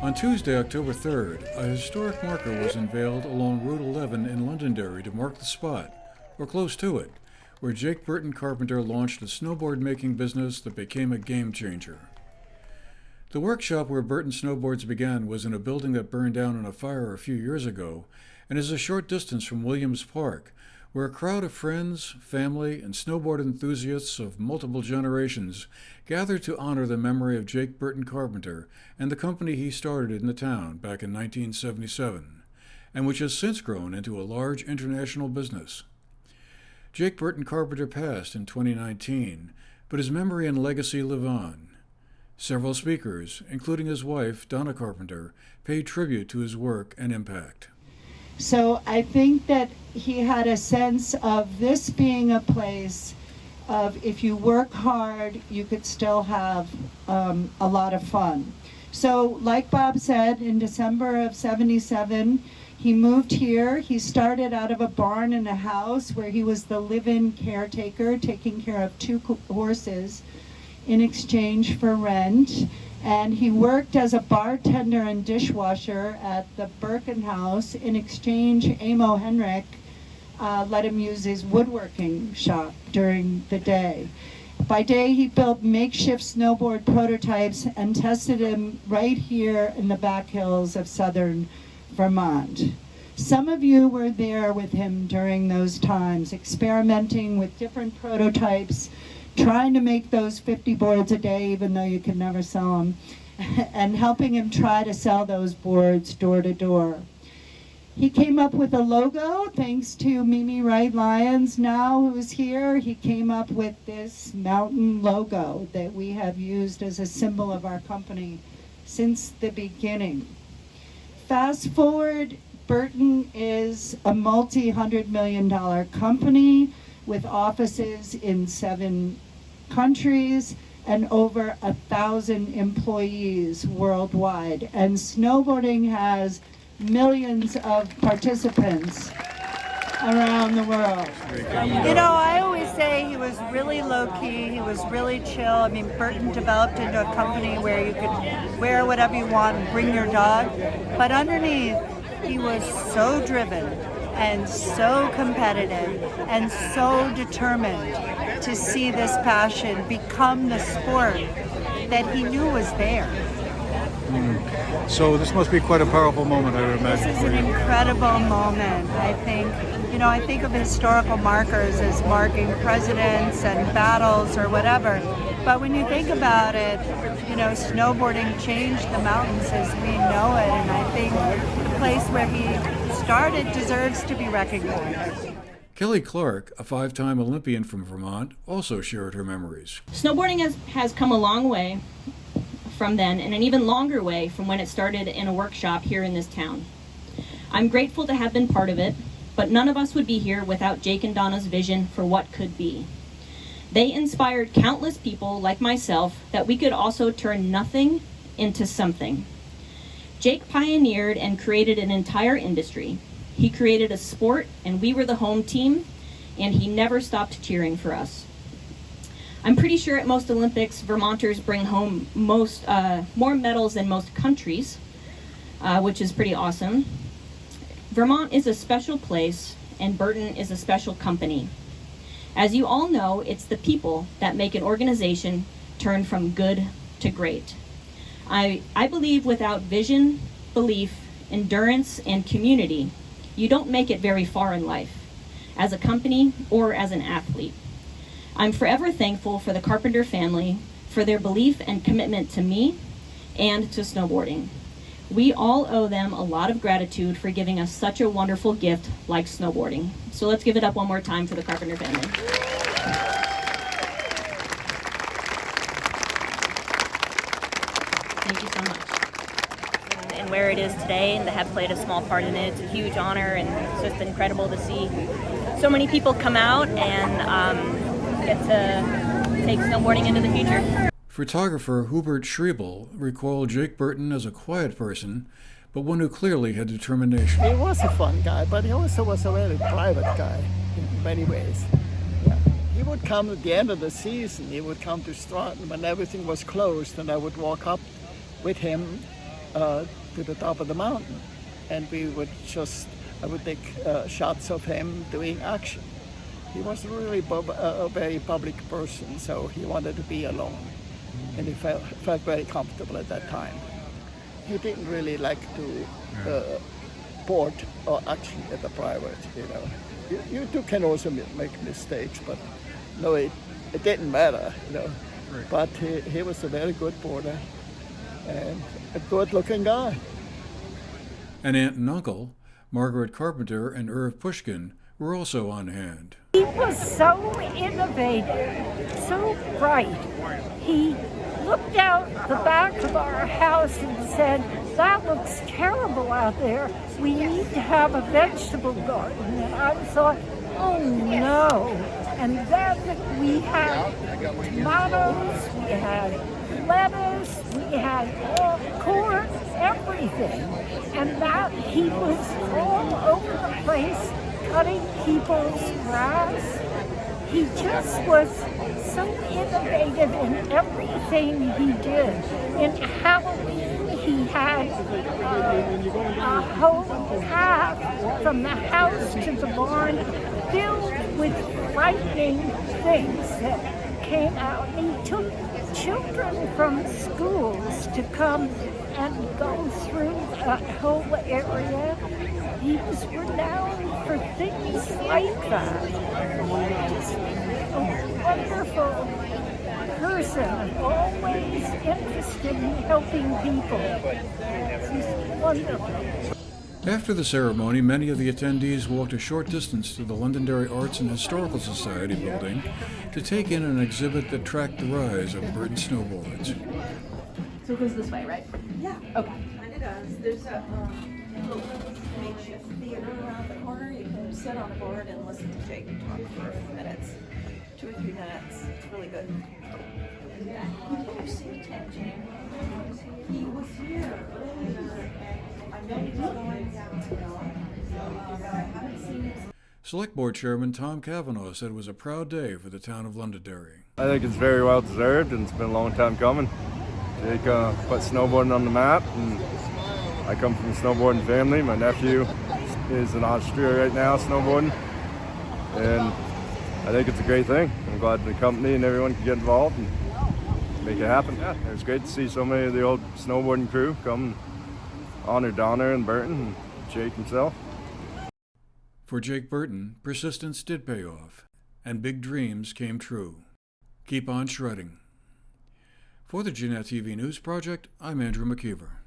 On Tuesday, October 3rd, a historic marker was unveiled along Route 11 in Londonderry to mark the spot, or close to it, where Jake Burton Carpenter launched a snowboard-making business that became a game changer. The workshop where Burton Snowboards began was in a building that burned down in a fire a few years ago and is a short distance from Williams Park, where a crowd of friends, family, and snowboard enthusiasts of multiple generations gathered to honor the memory of Jake Burton Carpenter and the company he started in the town back in 1977, and which has since grown into a large international business. Jake Burton Carpenter passed in 2019, but his memory and legacy live on. Several speakers, including his wife, Donna Carpenter, paid tribute to his work and impact. So I think that he had a sense of this being a place of if you work hard, you could still have a lot of fun. So like Bob said, in December of '77, he moved here. He started out of a barn in a house where he was the live-in caretaker, taking care of 2 horses in exchange for rent. And he worked as a bartender and dishwasher at the Birkin House. In exchange, Amo Henrik let him use his woodworking shop during the day. By day, he built makeshift snowboard prototypes and tested them right here in the back hills of southern Vermont. Some of you were there with him during those times, experimenting with different prototypes, trying to make those 50 boards a day, even though you could never sell them, and helping him try to sell those boards door to door. He came up with a logo, thanks to Mimi Wright Lyons now, who's here. He came up with this mountain logo that we have used as a symbol of our company since the beginning. Fast forward, Burton is a multi-$100-million company with offices in 7 countries and over 1,000 employees worldwide. And snowboarding has millions of participants around the world. You know, I always say he was really low-key, he was really chill. I mean, Burton developed into a company where you could wear whatever you want and bring your dog. But underneath, he was so driven and so competitive and so determined to see this passion become the sport that he knew was there. So this must be quite a powerful moment, I would imagine. This is an incredible moment. I think of historical markers as marking presidents and battles or whatever. But when you think about it, snowboarding changed the mountains as we know it. And I think the place where he started deserves to be recognized. Kelly Clark, a 5-time Olympian from Vermont, also shared her memories. Snowboarding has come a long way from then, and an even longer way from when it started in a workshop here in this town. I'm grateful to have been part of it, but none of us would be here without Jake and Donna's vision for what could be. They inspired countless people like myself that we could also turn nothing into something. Jake pioneered and created an entire industry. He created a sport, and we were the home team, and he never stopped cheering for us. I'm pretty sure at most Olympics, Vermonters bring home more medals than most countries, which is pretty awesome. Vermont is a special place, and Burton is a special company. As you all know, it's the people that make an organization turn from good to great. I believe without vision, belief, endurance, and community, you don't make it very far in life, as a company or as an athlete. I'm forever thankful for the Carpenter family, for their belief and commitment to me and to snowboarding. We all owe them a lot of gratitude for giving us such a wonderful gift like snowboarding. So let's give it up one more time for the Carpenter family. Thank you so much. And where it is today, and to have played a small part in it, it's a huge honor, and it's just incredible to see so many people come out and get to take snowboarding into the future. Photographer Hubert Schriebel recalled Jake Burton as a quiet person, but one who clearly had determination. He was a fun guy, but he also was a very private guy in many ways. Yeah. He would come at the end of the season, he would come to Stratton when everything was closed, and I would walk up with him to the top of the mountain, and I would take shots of him doing action. He was really a very public person, so he wanted to be alone, and he felt very comfortable at that time. He didn't really like to port or action at the private, You too can also make mistakes, but no, it didn't matter, Right. But he was a very good porter and a good-looking guy. An aunt and uncle, Margaret Carpenter and Irv Pushkin, were also on hand. He was so innovative, so bright. He looked out the back of our house and said, "That looks terrible out there. We need to have a vegetable garden." And I thought, oh no. And then we had tomatoes, we had lettuce, we had corn, everything. And that he was all over the place cutting people's grass. He just was so innovative in everything he did. In Halloween, he had a whole path from the house to the barn filled with frightening things that came out. And he took children from schools to come and go through that whole area. He was renowned for things like that. Just a wonderful person, always interested in helping people. He's wonderful. After the ceremony, many of the attendees walked a short distance to the Londonderry Arts and Historical Society building to take in an exhibit that tracked the rise of Burton snowboards. So it goes this way, right? Yeah. Okay. And it does. There's a little makeshift theater around the corner. You can sit on a board and listen to Jake talk for a few minutes, 2 or 3 minutes. It's really good. Did you see Jake? He was here earlier, and I know he was going down. I haven't seen him. Select Board Chairman Tom Cavanaugh said it was a proud day for the town of Londonderry. I think it's very well deserved, and it's been a long time coming. Jake put snowboarding on the map, and I come from a snowboarding family. My nephew is in Austria right now snowboarding, and I think it's a great thing. I'm glad the company and everyone can get involved and make it happen. Yeah, it was great to see so many of the old snowboarding crew come and honor Donna and Burton and Jake himself. For Jake Burton, persistence did pay off, and big dreams came true. Keep on shredding. For the GNAT-TV News Project, I'm Andrew McKeever.